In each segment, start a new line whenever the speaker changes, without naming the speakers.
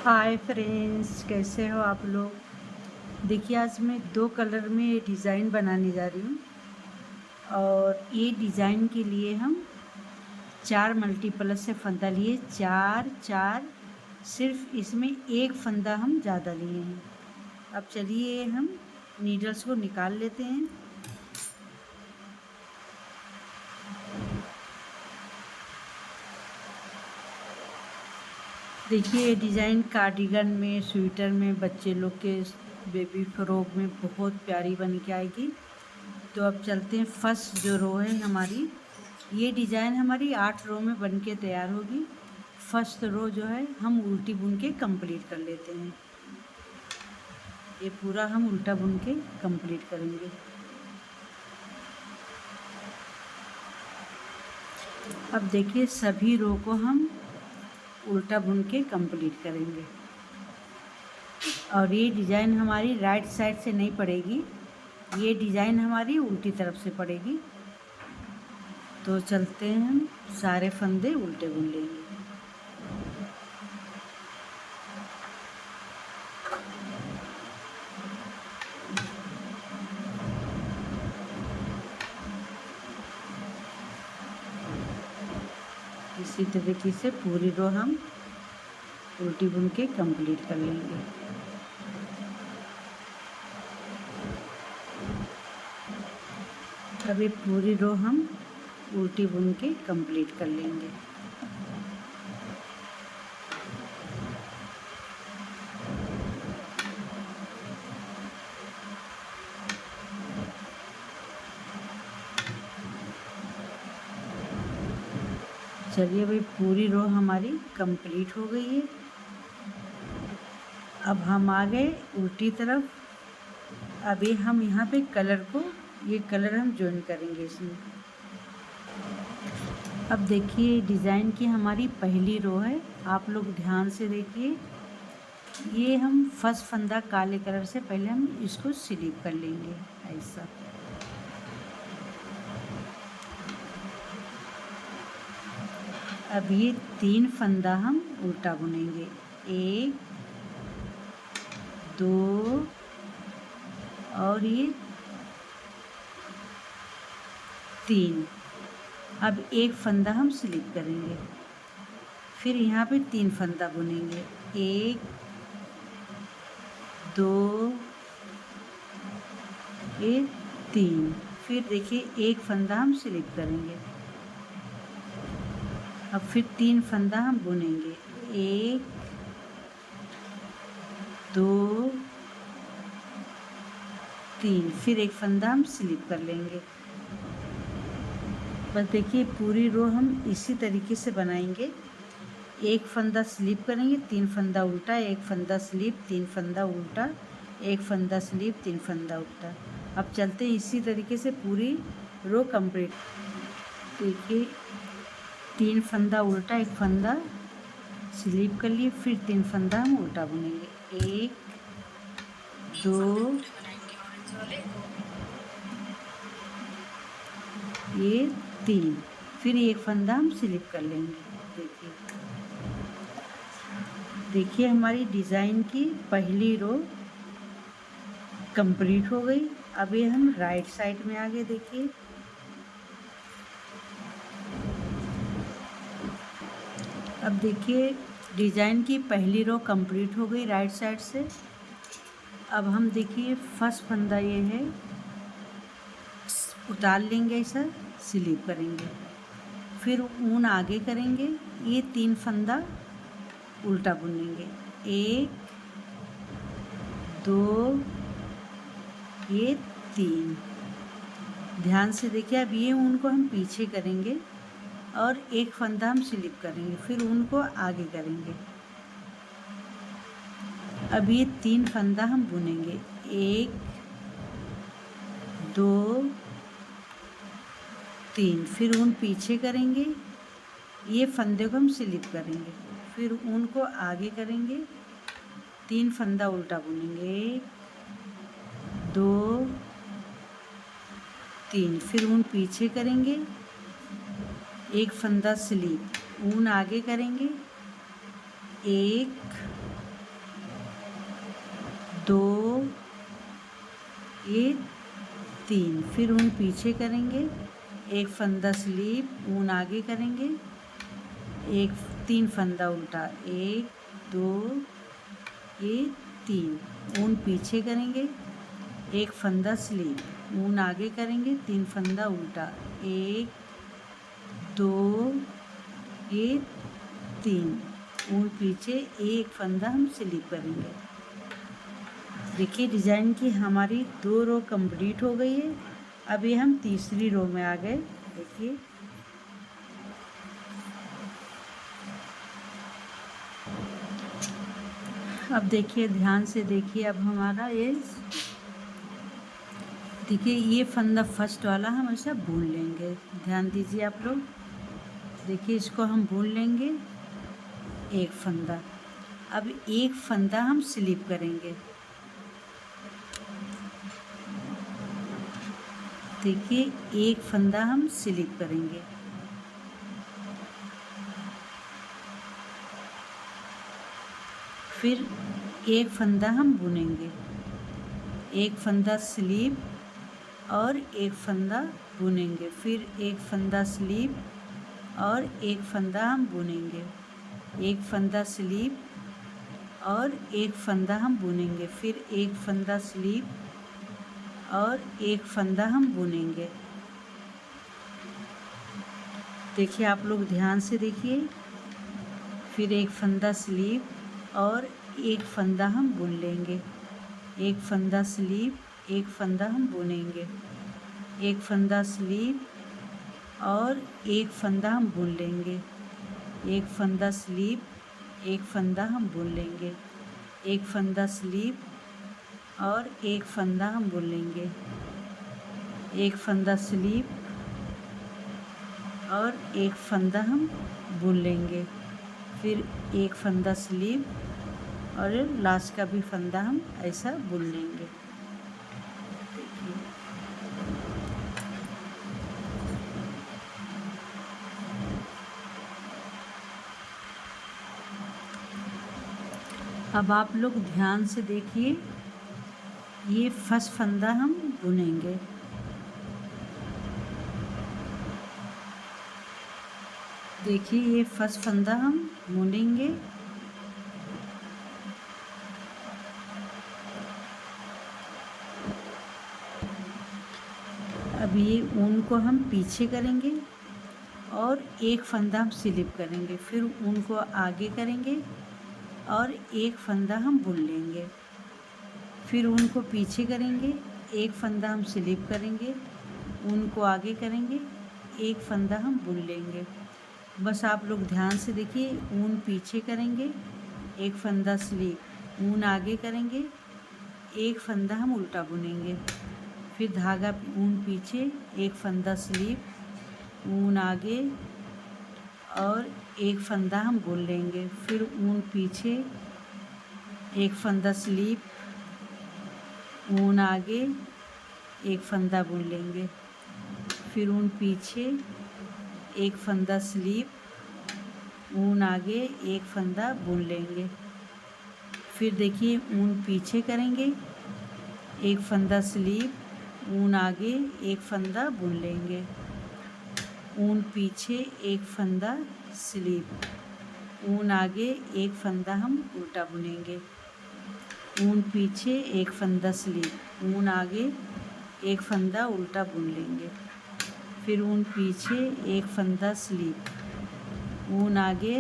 Hi friends, कैसे हो आप लोग। देखिए, आज मैं दो कलर में डिज़ाइन बनाने जा रही हूँ। और ये डिज़ाइन के लिए हम 4 मल्टीप्लस से फंदा लिए, चार चार। सिर्फ इसमें एक फंदा हम ज़्यादा लिए हैं। अब चलिए हम नीडल्स को निकाल लेते हैं। देखिए, ये डिज़ाइन कार्डिगन में, स्वेटर में, बच्चे लोग के बेबी फ्रॉक में बहुत प्यारी बन के आएगी। तो अब चलते हैं। फर्स्ट जो रो है हमारी, ये डिज़ाइन हमारी 8 रो में बन के तैयार होगी। फर्स्ट रो जो है हम उल्टी बुन के कंप्लीट कर लेते हैं। ये पूरा हम उल्टा बुन के कंप्लीट करेंगे। अब देखिए, सभी रो को हम उल्टा बुन के कंप्लीट करेंगे। और ये डिज़ाइन हमारी राइट साइड से नहीं पड़ेगी, ये डिज़ाइन हमारी उल्टी तरफ से पड़ेगी। तो चलते हैं, हम सारे फंदे उल्टे बुन लेंगे। इसी तरीके से पूरी रो हम उल्टी बुन के कंप्लीट कर लेंगे। अभी पूरी रो हम उल्टी बुन के कंप्लीट कर लेंगे। चलिए, भाई पूरी रो हमारी कंप्लीट हो गई है। अब हम आ गए उल्टी तरफ। अभी हम यहाँ पे कलर को, ये कलर हम ज्वाइन करेंगे इसमें। अब देखिए, डिज़ाइन की हमारी पहली रो है, आप लोग ध्यान से देखिए। ये हम फर्स्ट फंदा काले कलर से पहले हम इसको स्लिप कर लेंगे ऐसा। अब ये 3 फंदा हम उल्टा बुनेंगे, 1 2 और ये 3। अब एक फंदा हम स्लिप करेंगे, फिर यहाँ पे 3 फंदा बुनेंगे, 1 2 ये 3। फिर देखिए, एक फंदा हम स्लिप करेंगे। अब फिर 3 फंदा हम बुनेंगे, 1 2 3। फिर एक फंदा हम स्लिप कर लेंगे। बस देखिए, पूरी रो हम इसी तरीके से बनाएंगे। एक फंदा स्लिप करेंगे, 3 फंदा उल्टा, एक फंदा स्लिप, 3 फंदा उल्टा, एक फंदा स्लिप, 3 फंदा उल्टा। अब चलते हैं इसी तरीके से पूरी रो कंप्लीट। देखिए, 3 फंदा उल्टा, एक फंदा स्लिप कर लिए, फिर 3 फंदा हम उल्टा बुनेंगे, 1 2 ये 3। फिर एक फंदा हम स्लिप कर लेंगे। देखिए, हमारी डिज़ाइन की पहली रो कंप्लीट हो गई। अभी हम राइट साइड में आगे देखिए। अब देखिए, डिज़ाइन की पहली रो कंप्लीट हो गई राइट साइड से। अब हम देखिए, फर्स्ट फंदा ये है, उतार लेंगे ऐसा, स्लिप करेंगे, फिर ऊन आगे करेंगे, ये 3 फंदा उल्टा बुनेंगे, 1 2 ये 3। ध्यान से देखिए। अब ये ऊन को हम पीछे करेंगे और एक फंदा हम स्लिप करेंगे, फिर ऊन को आगे करेंगे। अब ये 3 फंदा हम बुनेंगे, 1 2 3। फिर ऊन पीछे करेंगे, ये फंदे को हम स्लिप करेंगे, फिर ऊन को आगे करेंगे, 3 फंदा उल्टा बुनेंगे, 1 2 3। फिर ऊन पीछे करेंगे, एक फंदा स्लिप, ऊन आगे करेंगे, 1 2, ये 3, फिर ऊन पीछे करेंगे, एक फंदा स्लीप, ऊन आगे करेंगे, एक 3 फंदा उल्टा, 1 2 ये 3, ऊन पीछे करेंगे, एक फंदा स्लीप, ऊन आगे करेंगे, 3 फंदा उल्टा, 1 2 ये 3, ऊन पीछे, एक फंदा हम स्लीप करेंगे। देखिए डिज़ाइन की हमारी 2 रो कंप्लीट हो गई है। अभी हम तीसरी रो में आ गए। देखिए अब देखिए ध्यान से देखिए, अब हमारा ये देखिए ये फंदा फर्स्ट वाला हम ऐसा बुन लेंगे। ध्यान दीजिए आप लोग, देखिए इसको हम बुन लेंगे एक फंदा। अब एक फंदा हम स्लिप करेंगे। देखिए एक फंदा हम स्लिप करेंगे। फिर एक फंदा हम बुनेंगे, एक फंदा स्लीप और एक फंदा बुनेंगे, फिर एक फंदा स्लीप और एक फंदा हम बुनेंगे, एक फंदा स्लीप और एक फंदा हम बुनेंगे, फिर एक फंदा स्लीप और एक फंदा हम बुनेंगे। देखिए आप लोग ध्यान से देखिए, फिर एक फंदा स्लीप और एक फंदा हम बुन लेंगे, एक फंदा स्लीप, एक फंदा हम बुनेंगे, एक फंदा स्लीप और एक फंदा हम बुन लेंगे, एक फंदा स्लीप, एक फंदा हम बुन लेंगे, एक फंदा स्लीप और एक फंदा हम बुन लेंगे, एक फंदा स्लीप और एक फंदा हम बुन लेंगे, फिर एक फंदा स्लीप और लास्ट का भी फंदा हम ऐसा बुन लेंगे। अब आप लोग ध्यान से देखिए, ये फर्स्ट फंदा हम बुनेंगे। देखिए ये फर्स्ट फंदा हम बुनेंगे, अब ये ऊन को हम पीछे करेंगे और एक फंदा हम स्लिप करेंगे, फिर ऊन को आगे करेंगे और एक फंदा हम बुन लेंगे, फिर ऊन को पीछे करेंगे, एक फंदा हम स्लिप करेंगे, ऊन को आगे करेंगे, एक फंदा हम बुन लेंगे। बस आप लोग ध्यान से देखिए, ऊन पीछे करेंगे, एक फंदा स्लिप, ऊन आगे करेंगे, एक फंदा हम उल्टा बुनेंगे, फिर धागा ऊन पीछे, एक फंदा स्लिप, ऊन आगे और एक फंदा हम बुन लेंगे, फिर ऊन पीछे, एक फंदा स्लिप, ऊन आगे, एक फंदा बुन लेंगे, फिर ऊन पीछे, एक फंदा स्लिप, ऊन आगे, एक फंदा बुन लेंगे, फिर देखिए ऊन पीछे करेंगे, एक फंदा स्लिप, ऊन आगे, एक फंदा बुन लेंगे, ऊन पीछे, एक फंदा स्लिप, ऊन आगे, एक फंदा हम उल्टा बुनेंगे, ऊन पीछे, एक फंदा स्लिप, ऊन आगे, एक फंदा उल्टा बुन लेंगे, फिर ऊन पीछे, एक फंदा स्लिप, ऊन आगे,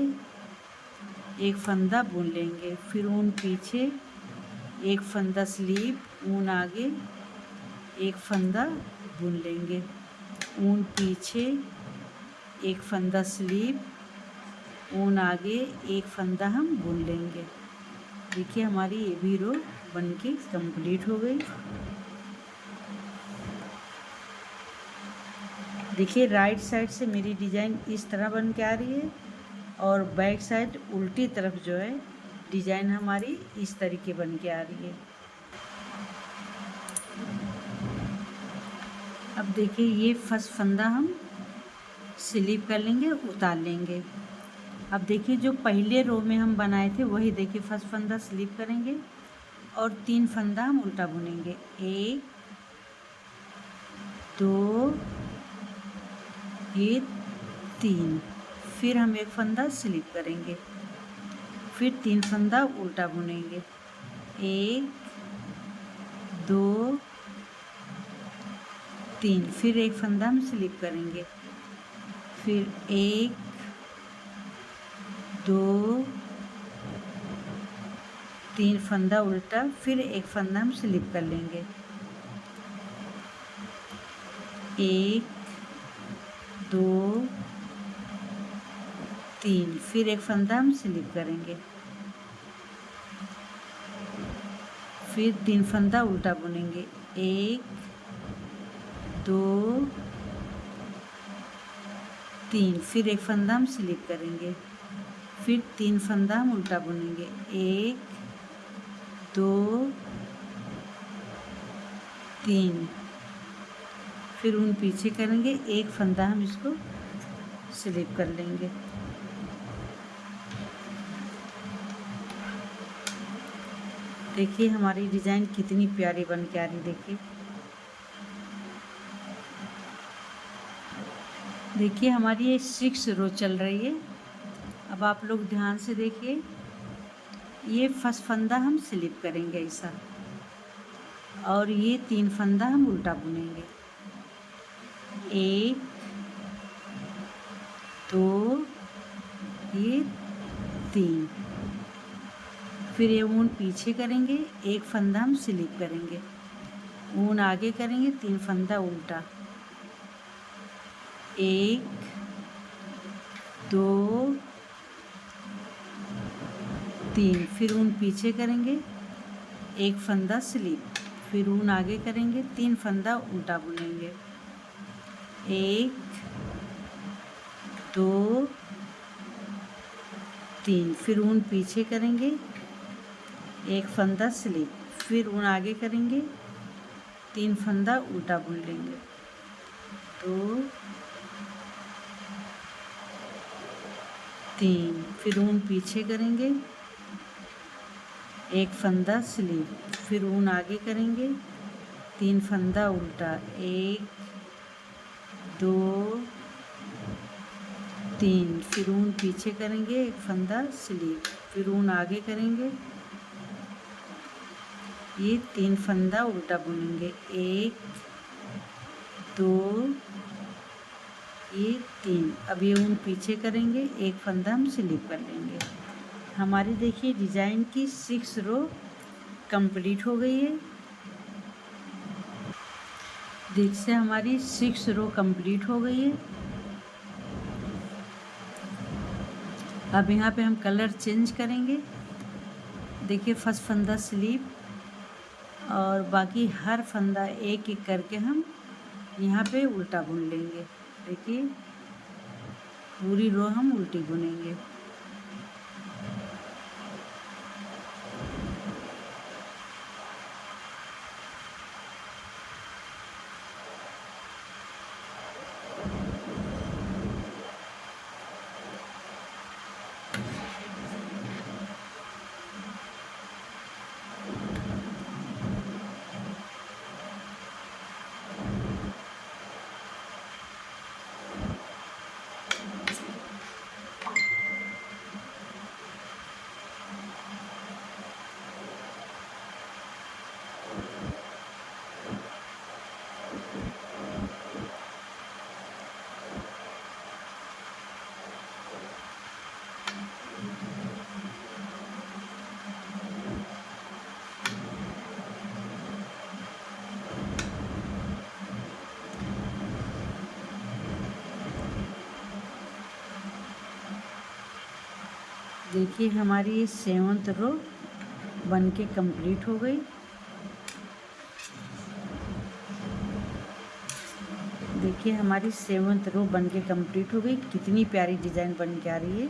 एक फंदा बुन लेंगे, फिर ऊन पीछे, एक फंदा स्लिप, ऊन आगे, एक फंदा बुन लेंगे, ऊन पीछे, एक फंदा स्लिप, ऊन आगे, एक फंदा हम बुन लेंगे। देखिए हमारी ये भी रो बनके कंप्लीट हो गई। देखिए राइट साइड से मेरी डिज़ाइन इस तरह बन के आ रही है और बैक साइड उल्टी तरफ जो है डिज़ाइन हमारी इस तरीके बन के आ रही है। अब देखिए ये फर्स्ट फंदा हम स्लिप कर लेंगे, उतार लेंगे। अब देखिए जो पहले रो में हम बनाए थे वही देखिए फर्स्ट फंदा स्लिप करेंगे, और 3 फंदा हम उल्टा बुनेंगे। 1 2 ये 3। फिर हम एक फंदा स्लिप करेंगे, फिर 3 फंदा उल्टा बुनेंगे। 1 2 3। फिर एक फंदा हम स्लिप करेंगे, फिर 1 2 3 फंदा उल्टा, फिर एक फंदा हम स्लिप कर लेंगे। 1 2 3। फिर एक फंदा हम स्लिप करेंगे, फिर 3 फंदा उल्टा बुनेंगे। 1 2 3। फिर एक फंदा हम स्लिप करेंगे, फिर 3 फंदा हम उल्टा बुनेंगे। 1 2 3। फिर ऊन पीछे करेंगे, एक फंदा हम इसको स्लिप कर लेंगे। देखिए हमारी डिज़ाइन कितनी प्यारी बन के आ रही। देखिए हमारी ये 6 रो चल रही है। अब आप लोग ध्यान से देखिए, ये फर्स्ट फंदा हम स्लिप करेंगे ऐसा, और ये 3 फंदा हम उल्टा बुनेंगे। 1 2 ये 3। फिर ये ऊन पीछे करेंगे, एक फंदा हम स्लिप करेंगे, ऊन आगे करेंगे, 3 फंदा उल्टा। 1 2 3। फिर ऊन पीछे करेंगे, एक फंदा स्लिप, फिर ऊन आगे करेंगे, 3 फंदा उल्टा बुनेंगे। 1 2 3। फिर ऊन पीछे करेंगे, एक फंदा स्लिप, फिर ऊन आगे करेंगे, 3 फंदा उल्टा बुन लेंगे। 2 3। फिर ऊन पीछे करेंगे, एक फंदा स्लिप, फिर ऊन आगे करेंगे, 3 फंदा उल्टा। 1 2 3। फिर ऊन पीछे करेंगे, एक फंदा स्लिप, फिर ऊन आगे करेंगे, ये 3 फंदा उल्टा बुनेंगे। 1 2 ये 3। अब ये ऊन पीछे करेंगे, एक फंदा हम स्लिप कर लेंगे। हमारी देखिए डिज़ाइन की 6 रो कंप्लीट हो गई है। देखिए हमारी 6 रो कंप्लीट हो गई है। अब यहाँ पे हम कलर चेंज करेंगे। देखिए फर्स्ट फंदा स्लिप, और बाकी हर फंदा एक एक करके हम यहाँ पे उल्टा बुन लेंगे। देखिए पूरी रो हम उल्टी बुनेंगे। देखिए हमारी ये 7th रो बन के कंप्लीट हो गई। देखिए हमारी 7th रो बन के कंप्लीट हो गई। कितनी प्यारी डिज़ाइन बन के आ रही है।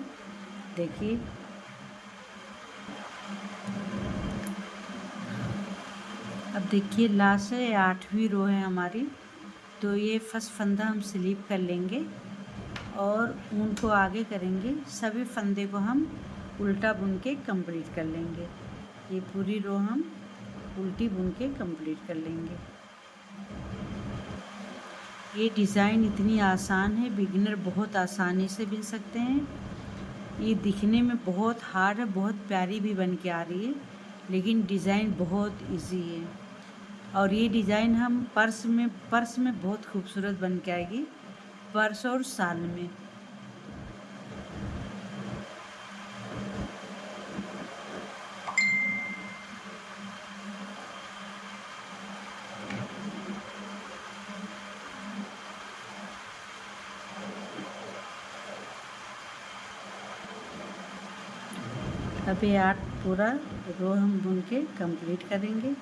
देखिए अब देखिए लास्ट है 8वीं रो है हमारी। तो ये फर्स्ट फंदा हम स्लिप कर लेंगे और ऊन को आगे करेंगे, सभी फंदे को हम उल्टा बुन के कंप्लीट कर लेंगे। ये पूरी रो हम उल्टी बुन के कंप्लीट कर लेंगे। ये डिज़ाइन इतनी आसान है, बिगिनर बहुत आसानी से बिन सकते हैं। ये दिखने में बहुत हार्ड है, बहुत प्यारी भी बन के आ रही है, लेकिन डिज़ाइन बहुत इजी है। और ये डिज़ाइन हम पर्स में बहुत खूबसूरत बन के आएगी, पर्स और शाल में। अब ये 8 पूरा रो हम बुन के कंप्लीट करेंगे।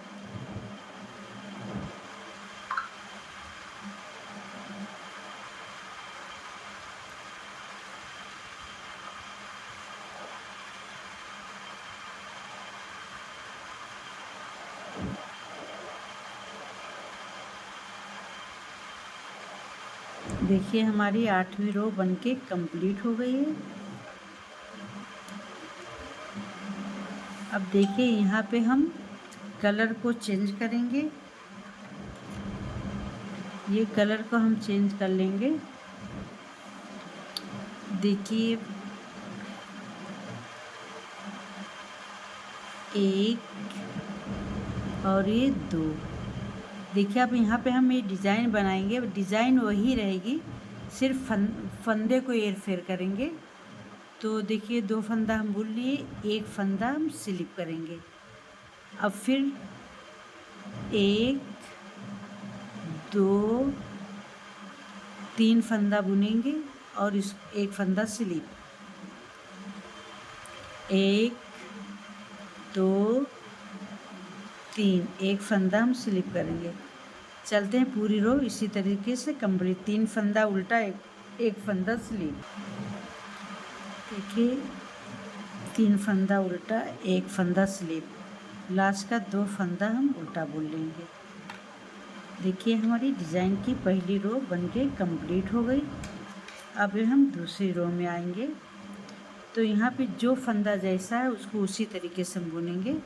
देखिए हमारी 8वीं रो बन के कंप्लीट हो गई है। अब देखिए यहाँ पे हम कलर को चेंज करेंगे। ये कलर को हम चेंज कर लेंगे। देखिए 1 और ये 2। देखिए अब यहाँ पे हम ये डिज़ाइन बनाएंगे, डिज़ाइन वही रहेगी, सिर्फ फंदे को हेर फेर करेंगे। तो देखिए 2 फंदा हम बुन लिए, 1 फंदा हम स्लिप करेंगे। अब फिर 1 2 3 फंदा बुनेंगे और इस 1 फंदा स्लिप, 1 2 3, 1 फंदा हम स्लिप करेंगे। चलते हैं पूरी रो इसी तरीके से कंप्लीट। 3 फंदा उल्टा, 1 फंदा स्लिप। देखिए 3 फंदा उल्टा, 1 फंदा स्लिप, लास्ट का 2 फंदा हम उल्टा बुन लेंगे। देखिए हमारी डिज़ाइन की पहली रो बनके कंप्लीट हो गई। अब हम दूसरी रो में आएंगे, तो यहाँ पे जो फंदा जैसा है उसको उसी तरीके से हम बुनेंगे।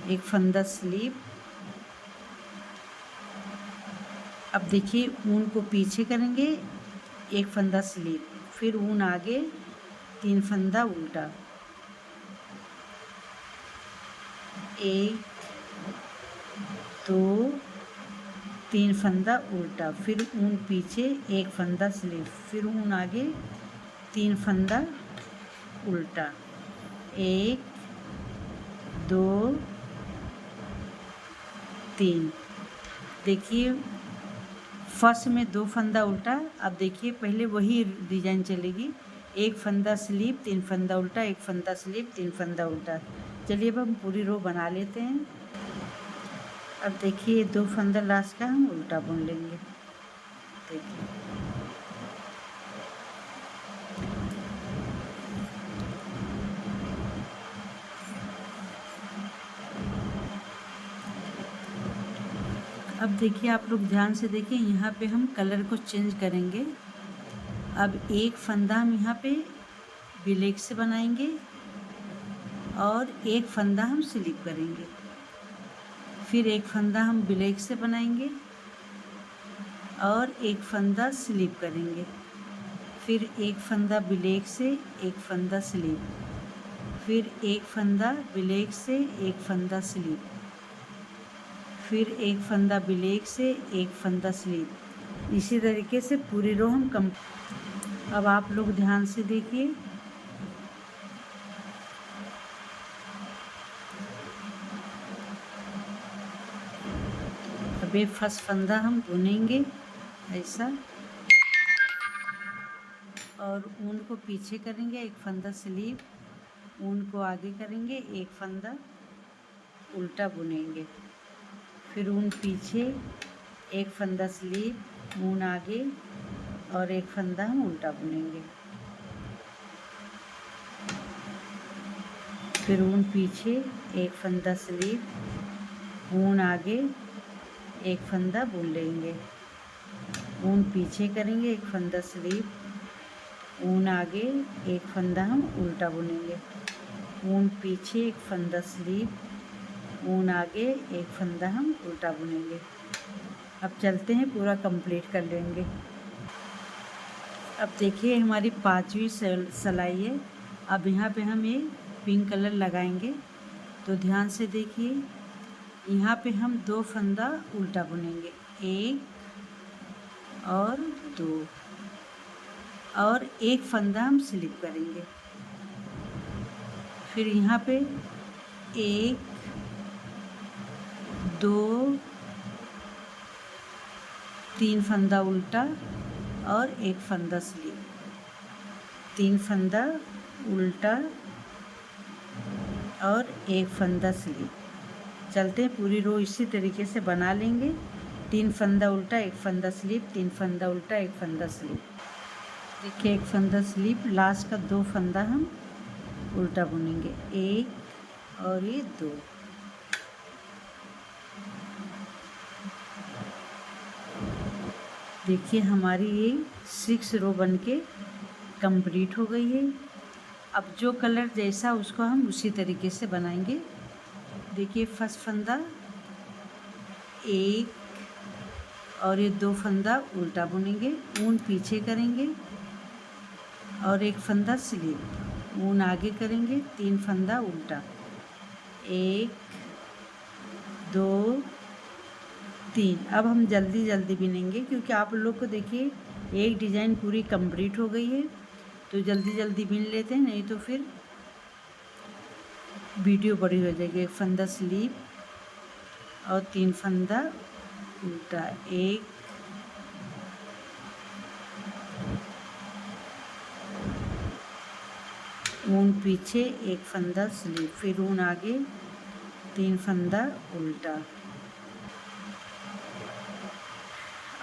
1 फंदा स्लिप। अब देखिए ऊन को पीछे करेंगे, 1 फंदा स्लिप, फिर ऊन आगे, 3 फंदा उल्टा, 1 2 3 फंदा उल्टा, फिर ऊन पीछे, 1 फंदा स्लिप, फिर ऊन आगे, 3 फंदा उल्टा, 1 2 3। देखिए फर्स्ट में 2 फंदा उल्टा। अब देखिए पहले वही डिजाइन चलेगी, 1 फंदा स्लिप, 3 फंदा उल्टा, 1 फंदा स्लिप, 3 फंदा उल्टा। चलिए अब हम पूरी रो बना लेते हैं। अब देखिए 2 फंदा लास्ट का हम उल्टा बुन लेंगे। देखिए अब देखिए आप लोग ध्यान से देखिए, यहाँ पे हम कलर को चेंज करेंगे। अब 1 फंदा हम यहाँ पे ब्लैक से बनाएंगे और 1 फंदा हम स्लिप करेंगे, फिर 1 फंदा हम ब्लैक से बनाएंगे और 1 फंदा स्लिप करेंगे, फिर 1 फंदा ब्लैक से, 1 फंदा स्लिप, फिर 1 फंदा ब्लैक से, 1 फंदा स्लिप, फिर 1 फंदा ब्लैक से, 1 फंदा स्लिप। इसी तरीके से पूरी रो हम अब आप लोग ध्यान से देखिए, अब ये फर्स्ट फंदा हम बुनेंगे ऐसा, और ऊन को पीछे करेंगे, 1 फंदा स्लीव, ऊन को आगे करेंगे, 1 फंदा उल्टा बुनेंगे, फिर ऊन पीछे, 1 फंदा स्लीव, ऊन आगे और 1 फंदा हम उल्टा बुनेंगे, फिर ऊन पीछे, 1 फंदा स्लीव, ऊन आगे, 1 फंदा बुन लेंगे, ऊन पीछे करेंगे, 1 फंदा स्लीव, ऊन आगे, 1 फंदा हम उल्टा बुनेंगे, ऊन पीछे, 1 फंदा स्लीव, ऊन आगे, एक फंदा हम उल्टा बुनेंगे। अब चलते हैं, पूरा कंप्लीट कर लेंगे। अब देखिए हमारी 5वीं सिलाई है। अब यहाँ पे हम ये पिंक कलर लगाएंगे, तो ध्यान से देखिए। यहाँ पे हम 2 फंदा उल्टा बुनेंगे, 1 और 2, और 1 फंदा हम स्लिप करेंगे। फिर यहाँ पे 1, 2, 3 फंदा उल्टा और 1 फंदा स्लिप, 3 फंदा उल्टा और 1 फंदा स्लिप। चलते हैं, पूरी रो इसी तरीके से बना लेंगे। 3 फंदा उल्टा, 1 फंदा स्लिप, 3 फंदा उल्टा, 1 फंदा स्लिप। देखिए 1 फंदा स्लिप, लास्ट का 2 फंदा हम उल्टा बुनेंगे, 1 और ये 2। देखिए हमारी ये 6 रो बन के कंप्लीट हो गई है। अब जो कलर जैसा उसको हम उसी तरीके से बनाएंगे। देखिए फर्स्ट फंदा 1 और ये 2 फंदा उल्टा बुनेंगे, ऊन पीछे करेंगे और 1 फंदा स्लिप, ऊन आगे करेंगे, 3 फंदा उल्टा, 1, 2, 3। अब हम जल्दी जल्दी बिनेंगे, क्योंकि आप लोग को देखिए एक डिज़ाइन पूरी कंप्लीट हो गई है, तो जल्दी जल्दी बिन लेते हैं, नहीं तो फिर वीडियो बड़ी हो जाएगी। 1 फंदा स्लीप और 3 फंदा उल्टा, 1, ऊन पीछे, 1 फंदा स्लीप, फिर ऊन आगे, 3 फंदा उल्टा।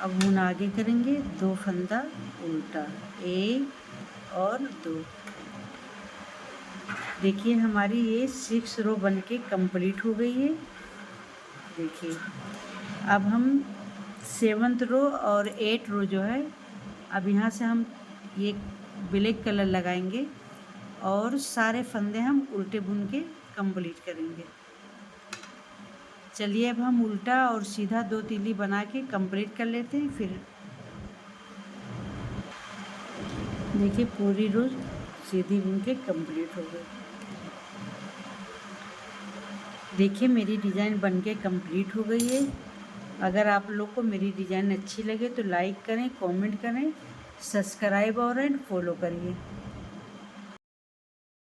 अब ऊन आगे करेंगे, 2 फंदा उल्टा, 1 और 2। देखिए हमारी ये 6 रो बन के कंप्लीट हो गई है। देखिए अब हम 7th रो और 8 रो जो है, अब यहाँ से हम ये ब्लैक कलर लगाएंगे और सारे फंदे हम उल्टे बुन के कंप्लीट करेंगे। चलिए अब हम उल्टा और सीधा 2 तीली बना के कंप्लीट कर लेते हैं। फिर देखिए पूरी रो सीधी बुन के कंप्लीट हो गई। देखिए मेरी डिज़ाइन बन के कंप्लीट हो गई है। अगर आप लोग को मेरी डिज़ाइन अच्छी लगे तो लाइक करें, कमेंट करें, सब्सक्राइब और फॉलो करिए।